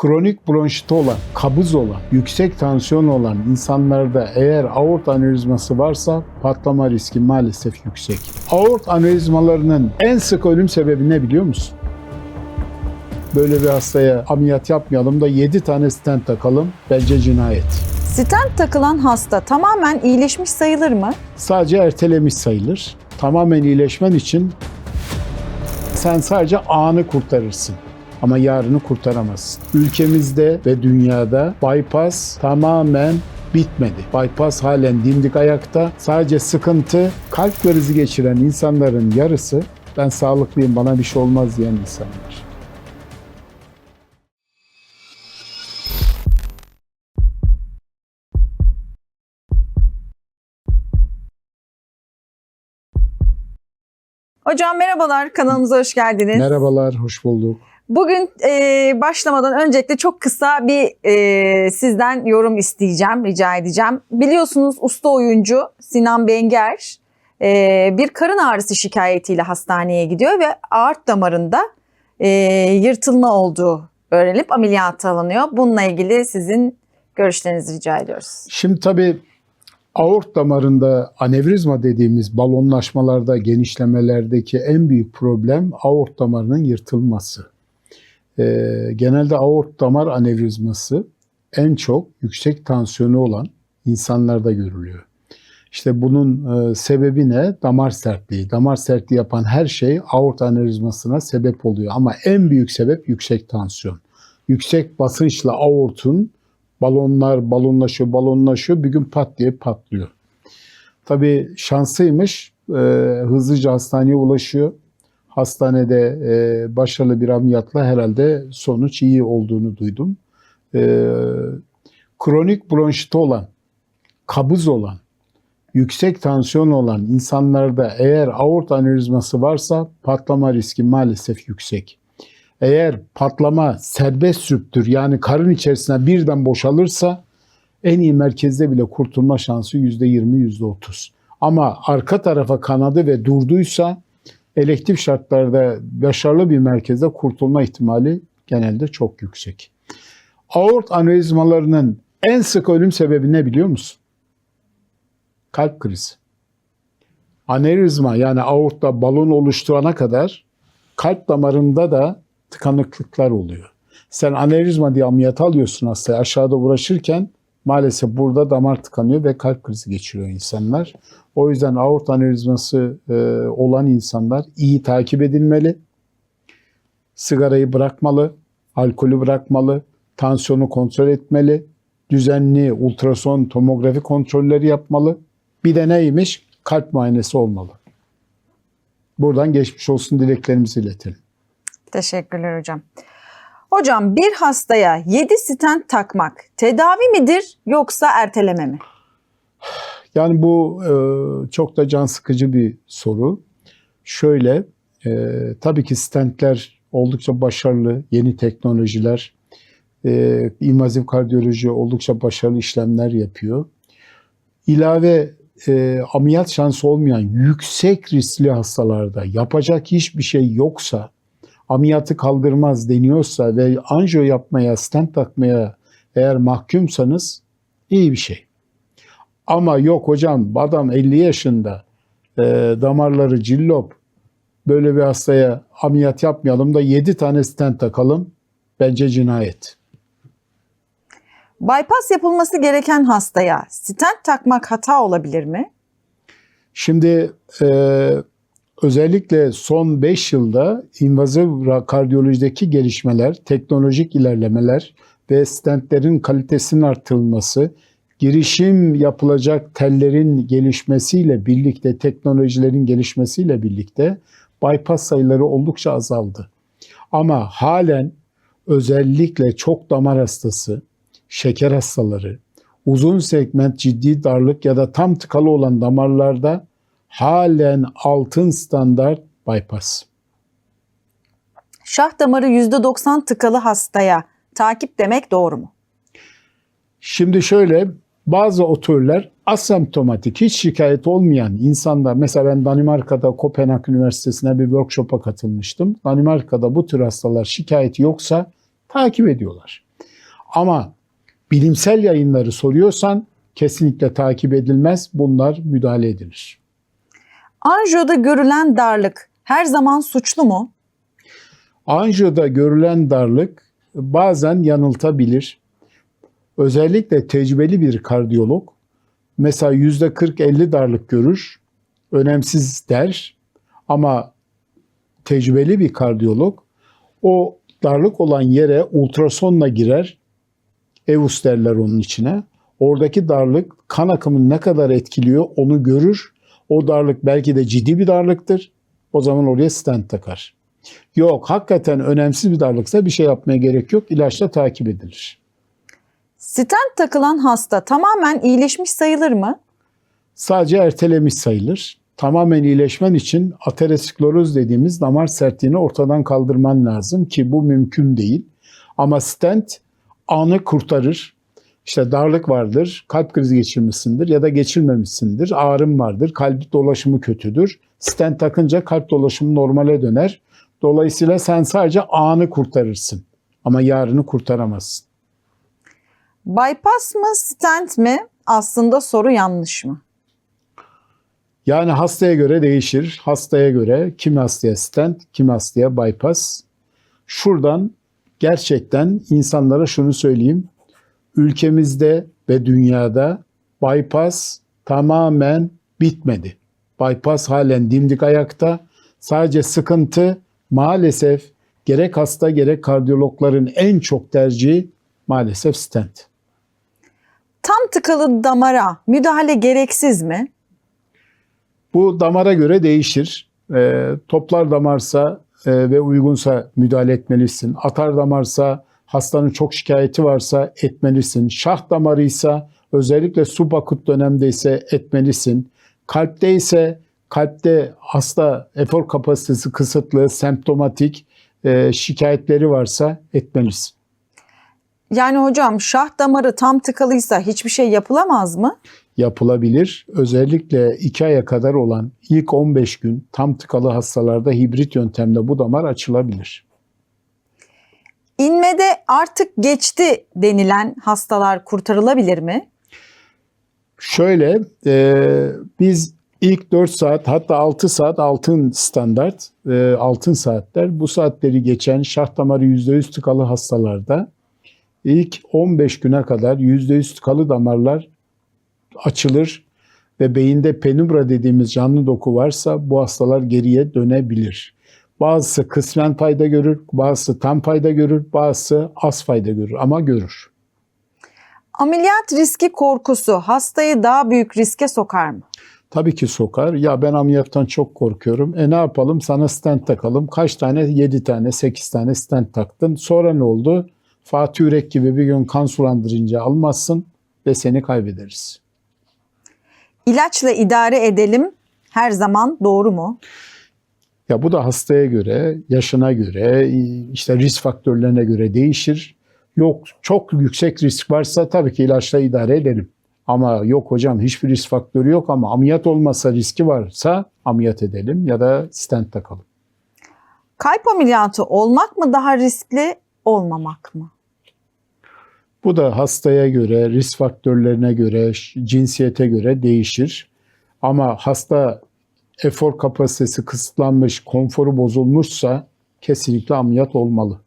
Kronik bronşiti olan, kabız olan, yüksek tansiyon olan insanlarda eğer aort anevrizması varsa patlama riski maalesef yüksek. Aort anevrizmalarının en sık ölüm sebebi ne biliyor musun? Böyle bir hastaya ameliyat yapmayalım da 7 tane stent takalım, bence cinayet. Stent takılan hasta tamamen iyileşmiş sayılır mı? Sadece ertelemiş sayılır. Tamamen iyileşmen için sen sadece anı kurtarırsın. Ama yarını kurtaramazsın. Ülkemizde ve dünyada bypass tamamen bitmedi. Bypass halen dimdik ayakta. Sadece sıkıntı kalp krizi geçiren insanların yarısı ben sağlıklıyım bana bir şey olmaz diyen insanlar. Hocam merhabalar, kanalımıza hoş geldiniz. Merhabalar, hoş bulduk. Bugün başlamadan öncelikle çok kısa bir sizden yorum isteyeceğim, rica edeceğim. Biliyorsunuz usta oyuncu Sinan Benger bir karın ağrısı şikayetiyle hastaneye gidiyor ve aort damarında yırtılma olduğu öğrenilip ameliyata alınıyor. Bununla ilgili sizin görüşlerinizi rica ediyoruz. Şimdi tabii aort damarında anevrizma dediğimiz balonlaşmalarda, genişlemelerdeki en büyük problem aort damarının yırtılması. Genelde aort damar anevrizması en çok yüksek tansiyonu olan insanlarda görülüyor. İşte bunun sebebi ne? Damar sertliği. Damar sertliği yapan her şey aort anevrizmasına sebep oluyor. Ama en büyük sebep yüksek tansiyon. Yüksek basınçla aortun balonlaşıyor, bir gün pat diye patlıyor. Tabii şanslıymış, hızlıca hastaneye ulaşıyor. Hastanede başarılı bir ameliyatla herhalde sonuç iyi olduğunu duydum. Kronik bronşiti olan, kabız olan, yüksek tansiyon olan insanlarda eğer aort anevrizması varsa patlama riski maalesef yüksek. Eğer patlama serbest rüptür yani karın içerisine birden boşalırsa en iyi merkezde bile kurtulma şansı %20, %30. Ama arka tarafa kanadı ve durduysa elektif şartlarda başarılı bir merkezde kurtulma ihtimali genelde çok yüksek. Aort anevrizmalarının en sık ölüm sebebi ne biliyor musun? Kalp krizi. Anevrizma yani aortta balon oluşturana kadar kalp damarında da tıkanıklıklar oluyor. Sen anevrizma diye ameliyat alıyorsun hastaya aşağıda uğraşırken maalesef burada damar tıkanıyor ve kalp krizi geçiriyor insanlar. O yüzden aort anevrizması olan insanlar iyi takip edilmeli. Sigarayı bırakmalı, alkolü bırakmalı, tansiyonu kontrol etmeli, düzenli ultrason tomografi kontrolleri yapmalı. Bir de neymiş? Kalp muayenesi olmalı. Buradan geçmiş olsun dileklerimizi iletelim. Teşekkürler hocam. Hocam bir hastaya 7 stent takmak tedavi midir yoksa erteleme mi? Yani bu çok da can sıkıcı bir soru. Şöyle, tabii ki stentler oldukça başarılı, yeni teknolojiler, invaziv kardiyoloji oldukça başarılı işlemler yapıyor. İlave ameliyat şansı olmayan yüksek riskli hastalarda yapacak hiçbir şey yoksa, ameliyatı kaldırmaz deniyorsa ve anjiyo yapmaya, stent takmaya eğer mahkumsanız iyi bir şey. Ama yok hocam adam 50 yaşında damarları cillop böyle bir hastaya ameliyat yapmayalım da 7 tane stent takalım bence cinayet. Bypass yapılması gereken hastaya stent takmak hata olabilir mi? Şimdi özellikle son 5 yılda invaziv kardiyolojideki gelişmeler, teknolojik ilerlemeler ve stentlerin kalitesinin artırılması, girişim yapılacak tellerin gelişmesiyle birlikte, teknolojilerin gelişmesiyle birlikte bypass sayıları oldukça azaldı. Ama halen özellikle çok damar hastası, şeker hastaları, uzun segment ciddi darlık ya da tam tıkalı olan damarlarda halen altın standart bypass. Şah damarı %90 tıkalı hastaya takip demek doğru mu? Şimdi şöyle, bazı otörler asemptomatik, hiç şikayet olmayan insanlar, mesela ben Danimarka'da Kopenhag Üniversitesi'ne bir workshop'a katılmıştım. Danimarka'da bu tür hastalar şikayeti yoksa takip ediyorlar. Ama bilimsel yayınları soruyorsan kesinlikle takip edilmez. Bunlar müdahale edilir. Anjiyoda görülen darlık her zaman suçlu mu? Anjiyoda görülen darlık bazen yanıltabilir. Özellikle tecrübeli bir kardiyolog mesela %40-50 darlık görür, önemsiz der. Ama tecrübeli bir kardiyolog o darlık olan yere ultrasonla girer, EVUS derler onun içine. Oradaki darlık kan akımını ne kadar etkiliyor onu görür. O darlık belki de ciddi bir darlıktır. O zaman oraya stent takar. Yok, hakikaten önemsiz bir darlıksa bir şey yapmaya gerek yok. İlaçla takip edilir. Stent takılan hasta tamamen iyileşmiş sayılır mı? Sadece ertelemiş sayılır. Tamamen iyileşmen için ateroskleroz dediğimiz damar sertliğini ortadan kaldırman lazım ki bu mümkün değil. Ama stent anı kurtarır. İşte darlık vardır, kalp krizi geçirmişsindir ya da geçirmemişsindir, ağrım vardır, kalp dolaşımı kötüdür. Stent takınca kalp dolaşımı normale döner. Dolayısıyla sen sadece anı kurtarırsın ama yarını kurtaramazsın. Bypass mı stent mi? Aslında soru yanlış mı? Yani hastaya göre değişir. Hastaya göre kimi hastaya stent, kimi hastaya bypass. Şuradan gerçekten insanlara şunu söyleyeyim. Ülkemizde ve dünyada bypass tamamen bitmedi. Bypass halen dimdik ayakta. Sadece sıkıntı maalesef gerek hasta gerek kardiyologların en çok tercihi maalesef stent. Tam tıkalı damara müdahale gereksiz mi? Bu damara göre değişir. Toplar damarsa ve uygunsa müdahale etmelisin. Atar damarsa, hastanın çok şikayeti varsa etmelisin. Şah damarıysa, özellikle subakut dönemdeyse etmelisin. Kalpte ise, kalpte hasta efor kapasitesi kısıtlı, semptomatik şikayetleri varsa etmelisin. Yani hocam şah damarı tam tıkalıysa hiçbir şey yapılamaz mı? Yapılabilir. Özellikle 2 aya kadar olan ilk 15 gün tam tıkalı hastalarda hibrit yöntemle bu damar açılabilir. İnmede artık geçti denilen hastalar kurtarılabilir mi? Şöyle, biz ilk 4 saat hatta 6 saat altın standart, altın saatler. Bu saatleri geçen şah damarı %100 tıkalı hastalarda ilk 15 güne kadar %100 tıkalı damarlar açılır ve beyinde penumbra dediğimiz canlı doku varsa bu hastalar geriye dönebilir. Bazısı kısmen fayda görür, bazısı tam fayda görür, bazısı az fayda görür ama görür. Ameliyat riski korkusu hastayı daha büyük riske sokar mı? Tabii ki sokar. Ya ben ameliyattan çok korkuyorum. Ne yapalım? Sana stent takalım. Kaç tane? 7 tane, 8 tane stent taktın. Sonra ne oldu? Fatih Yürek gibi bir gün kan sulandırınca almazsın ve seni kaybederiz. İlaçla idare edelim her zaman doğru mu? Ya bu da hastaya göre, yaşına göre, işte risk faktörlerine göre değişir. Yok, çok yüksek risk varsa tabii ki ilaçla idare edelim. Ama yok hocam hiçbir risk faktörü yok ama ameliyat olmasa riski varsa ameliyat edelim ya da stent takalım. Kalp ameliyatı olmak mı daha riskli, olmamak mı? Bu da hastaya göre, risk faktörlerine göre, cinsiyete göre değişir. Ama hasta efor kapasitesi kısıtlanmış, konforu bozulmuşsa kesinlikle ameliyat olmalı.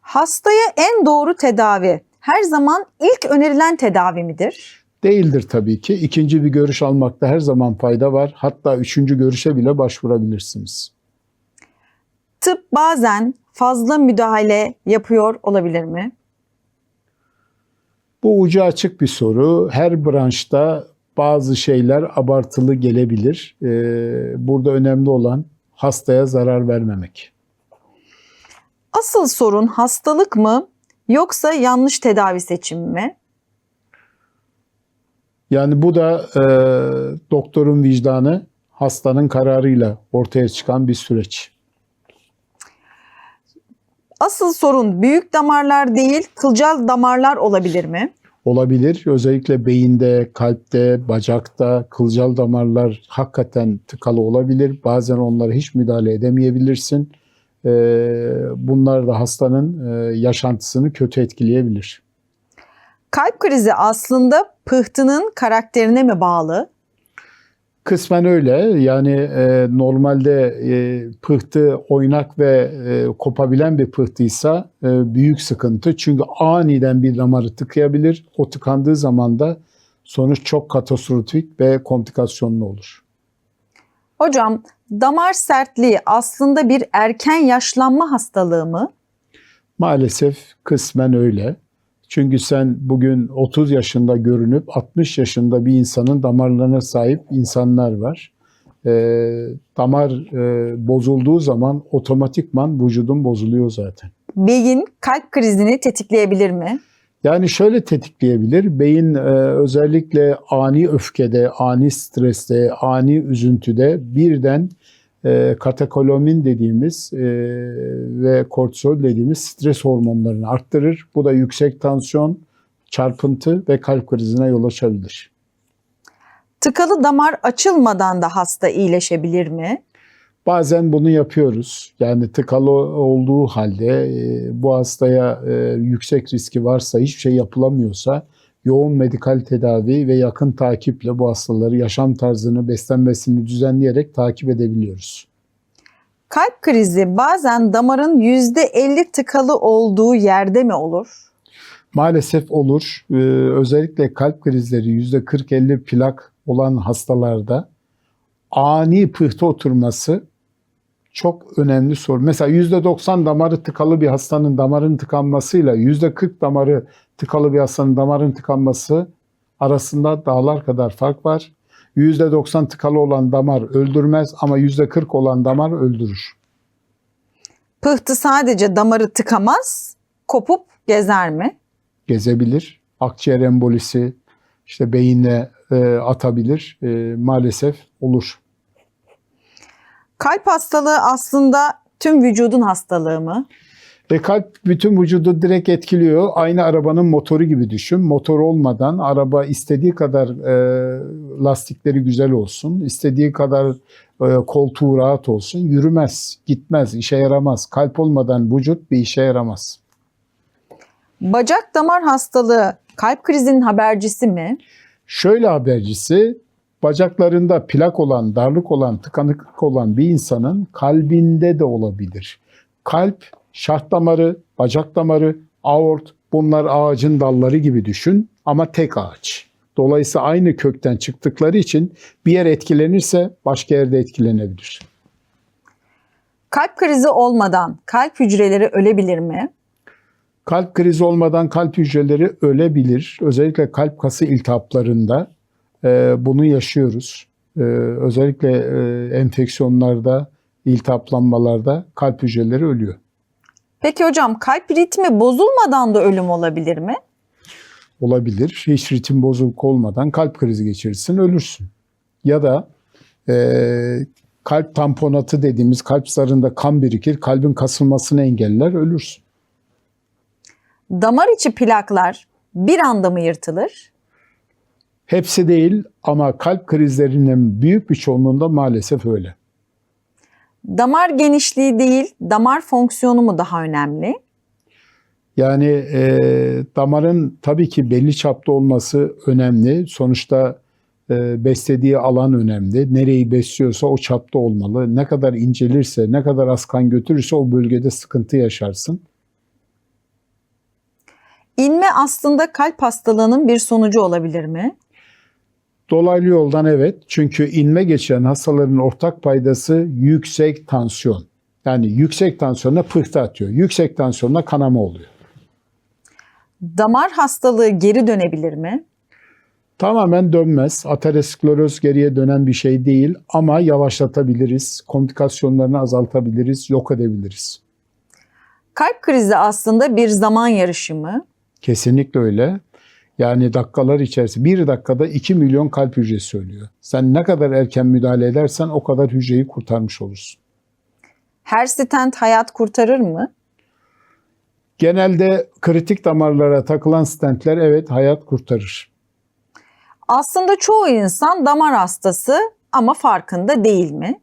Hastaya en doğru tedavi her zaman ilk önerilen tedavi midir? Değildir tabii ki. İkinci bir görüş almakta her zaman fayda var. Hatta 3. görüşe bile başvurabilirsiniz. Tıp bazen fazla müdahale yapıyor olabilir mi? Bu ucu açık bir soru. Her branşta bazı şeyler abartılı gelebilir. Burada önemli olan hastaya zarar vermemek. Asıl sorun hastalık mı yoksa yanlış tedavi seçimi mi? Yani bu da doktorun vicdanı, hastanın kararıyla ortaya çıkan bir süreç. Asıl sorun büyük damarlar değil, kılcal damarlar olabilir mi? Olabilir. Özellikle beyinde, kalpte, bacakta kılcal damarlar hakikaten tıkalı olabilir. Bazen onlara hiç müdahale edemeyebilirsin. Bunlar da hastanın yaşantısını kötü etkileyebilir. Kalp krizi aslında pıhtının karakterine mi bağlı? Kısmen öyle. Yani normalde pıhtı oynak ve kopabilen bir pıhtıysa büyük sıkıntı. Çünkü aniden bir damarı tıkayabilir. O tıkandığı zaman da sonuç çok katastrofik ve komplikasyonlu olur. Hocam, damar sertliği aslında bir erken yaşlanma hastalığı mı? Maalesef kısmen öyle. Çünkü sen bugün 30 yaşında görünüp 60 yaşında bir insanın damarlarına sahip insanlar var. Damar bozulduğu zaman otomatikman vücudun bozuluyor zaten. Beyin kalp krizini tetikleyebilir mi? Yani şöyle tetikleyebilir. Beyin özellikle ani öfkede, ani streste, ani üzüntüde birden katekolamin dediğimiz ve kortizol dediğimiz stres hormonlarını arttırır. Bu da yüksek tansiyon, çarpıntı ve kalp krizine yol açabilir. Tıkalı damar açılmadan da hasta iyileşebilir mi? Bazen bunu yapıyoruz. Yani tıkalı olduğu halde bu hastaya yüksek riski varsa, hiçbir şey yapılamıyorsa yoğun medikal tedavi ve yakın takiple bu hastaları yaşam tarzını, beslenmesini düzenleyerek takip edebiliyoruz. Kalp krizi bazen damarın %50 tıkalı olduğu yerde mi olur? Maalesef olur. Özellikle kalp krizleri %40-50 plak olan hastalarda ani pıhtı oturması çok önemli soru. Mesela %90 damarı tıkalı bir hastanın damarın tıkanmasıyla %40 damarı tıkalı bir hastanın damarın tıkanması arasında dağlar kadar fark var. %90 tıkalı olan damar öldürmez ama %40 olan damar öldürür. Pıhtı sadece damarı tıkamaz, kopup gezer mi? Gezebilir. Akciğer embolisi, işte beyine atabilir. Maalesef olur. Kalp hastalığı aslında tüm vücudun hastalığı mı? Kalp bütün vücudu direkt etkiliyor. Aynı arabanın motoru gibi düşün. Motor olmadan araba istediği kadar lastikleri güzel olsun, istediği kadar koltuğu rahat olsun, yürümez, gitmez, işe yaramaz. Kalp olmadan vücut bir işe yaramaz. Bacak damar hastalığı kalp krizinin habercisi mi? Şöyle habercisi, bacaklarında plak olan, darlık olan, tıkanıklık olan bir insanın kalbinde de olabilir. Kalp, şah damarı, bacak damarı, aort, bunlar ağacın dalları gibi düşün ama tek ağaç. Dolayısıyla aynı kökten çıktıkları için bir yer etkilenirse başka yerde etkilenebilir. Kalp krizi olmadan kalp hücreleri ölebilir mi? Kalp krizi olmadan kalp hücreleri ölebilir. Özellikle kalp kası iltihaplarında bunu yaşıyoruz. Özellikle enfeksiyonlarda, iltihaplanmalarda kalp hücreleri ölüyor. Peki hocam, kalp ritmi bozulmadan da ölüm olabilir mi? Olabilir. Hiç ritim bozuk olmadan kalp krizi geçirirsin, ölürsün. Ya da kalp tamponatı dediğimiz, kalp zarında kan birikir, kalbin kasılmasını engeller, ölürsün. Damar içi plaklar bir anda mı yırtılır? Hepsi değil ama kalp krizlerinin büyük bir çoğunluğunda maalesef öyle. Damar genişliği değil, damar fonksiyonu mu daha önemli? Yani damarın tabii ki belli çapta olması önemli. Sonuçta beslediği alan önemli. Nereyi besliyorsa o çapta olmalı. Ne kadar incelirse, ne kadar az kan götürürse o bölgede sıkıntı yaşarsın. İnme aslında kalp hastalığının bir sonucu olabilir mi? Dolaylı yoldan evet. Çünkü inme geçiren hastaların ortak paydası yüksek tansiyon. Yani yüksek tansiyonla pıhtı atıyor. Yüksek tansiyonla kanama oluyor. Damar hastalığı geri dönebilir mi? Tamamen dönmez. Ateroskleroz geriye dönen bir şey değil ama yavaşlatabiliriz. Komplikasyonlarını azaltabiliriz, yok edebiliriz. Kalp krizi aslında bir zaman yarışı mı? Kesinlikle öyle. Yani dakikalar içerisinde 1 dakikada 2 milyon kalp hücresi ölüyor. Sen ne kadar erken müdahale edersen o kadar hücreyi kurtarmış olursun. Her stent hayat kurtarır mı? Genelde kritik damarlara takılan stentler evet hayat kurtarır. Aslında çoğu insan damar hastası ama farkında değil mi?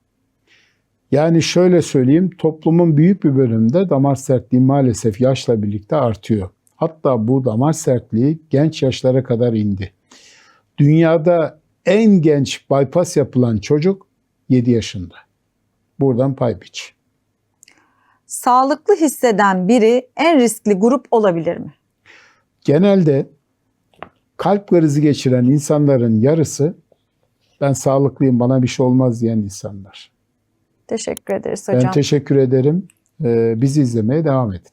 Yani şöyle söyleyeyim, toplumun büyük bir bölümünde damar sertliği maalesef yaşla birlikte artıyor. Hatta bu damar sertliği genç yaşlara kadar indi. Dünyada en genç bypass yapılan çocuk 7 yaşında. Buradan pay biç. Sağlıklı hisseden biri en riskli grup olabilir mi? Genelde kalp krizi geçiren insanların yarısı ben sağlıklıyım, bana bir şey olmaz diyen insanlar. Teşekkür ederiz hocam. Ben teşekkür ederim. Bizi izlemeye devam edin.